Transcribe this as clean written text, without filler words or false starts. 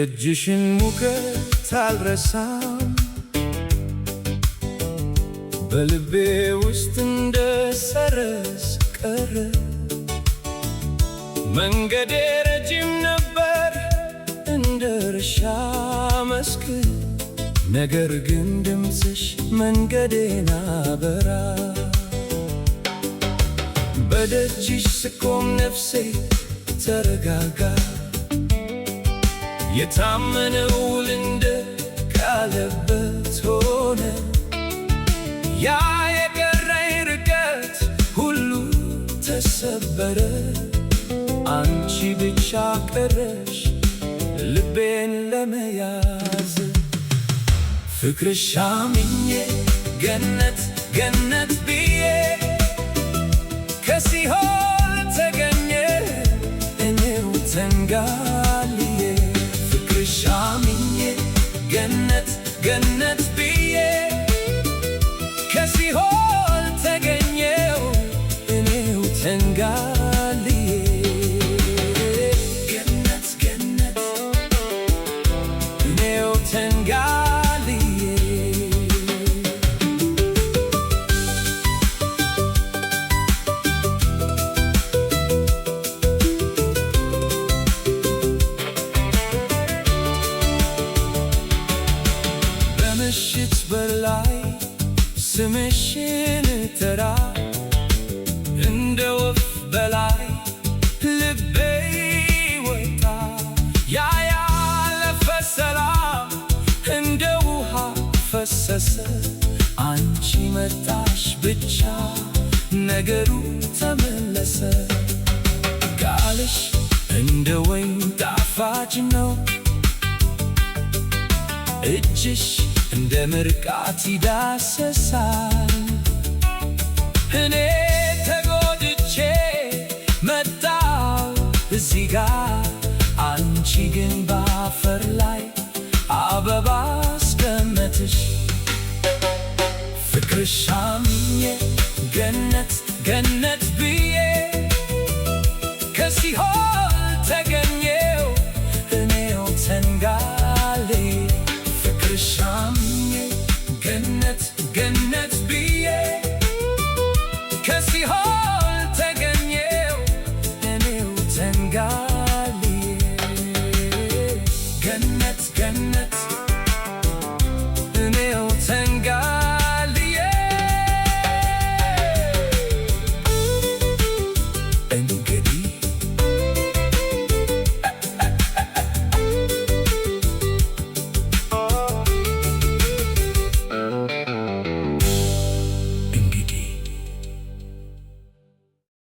የእጅሽን ሙቀት አልረሳም በልቤ ውስጥ እንደ ሰረዝ ቀረ። መንገዴ ረጅም ነበር እንደ እርሻ መስክ፣ ነገር ግን ድምፅሽ መንገዴን አበራ። በደጅሽ ስቆም ነፍሴ ተረጋጋ፣ የታመነው ውል እንደ ቃለበት ሆነ። ያ የቀረኝ ርቀት ሁሉ ተሰበረ፣ አንቺ ብቻ ቀረሽ ልቤን ለመያዝ። ፍቅርሽ አምኜ ገነት ገነት ብዬ ከሲኦል ተገኘ እኔው ተንጋልዬ። ፍቅርሽ አምኜ ገነት ገነት ብዬ ከሲኦል ተገኘው እኔው ተንጋልዬ። ገነት ገነት እኔው ተንጋልዬ። በምሽት በላይ ስምሽን ተራ እንደ ወፍ በላይ ልቤ ወጣ። ያ ያለፈ ሰላም እንደ ውሃ ፈሰሰ፣ አንቺ መጣሽ ብቻ ነገሩ ተመለሰ። ቃልሽ እንደ ወይን ጣፋጭ ነው፣ እጅሽ እንደ ምርቃት ይዳሰሳል። እኔ ተጎድቼ መጣሁ እዚህ ጋር፣ አንቺ ግን በአፈር ላይ አበባ አስቀመጥሽ። ፍቅርሽ አምኜ ገነት ገነት ብዬ ከሲኦል ተገኘው እኔው ተንጋልዬ። ፍቅርሽ አምኜ ገነት ገነት ብዬ ከሲኦል ተገኘው እኔው ተንጋልዬ። ገነት ገነት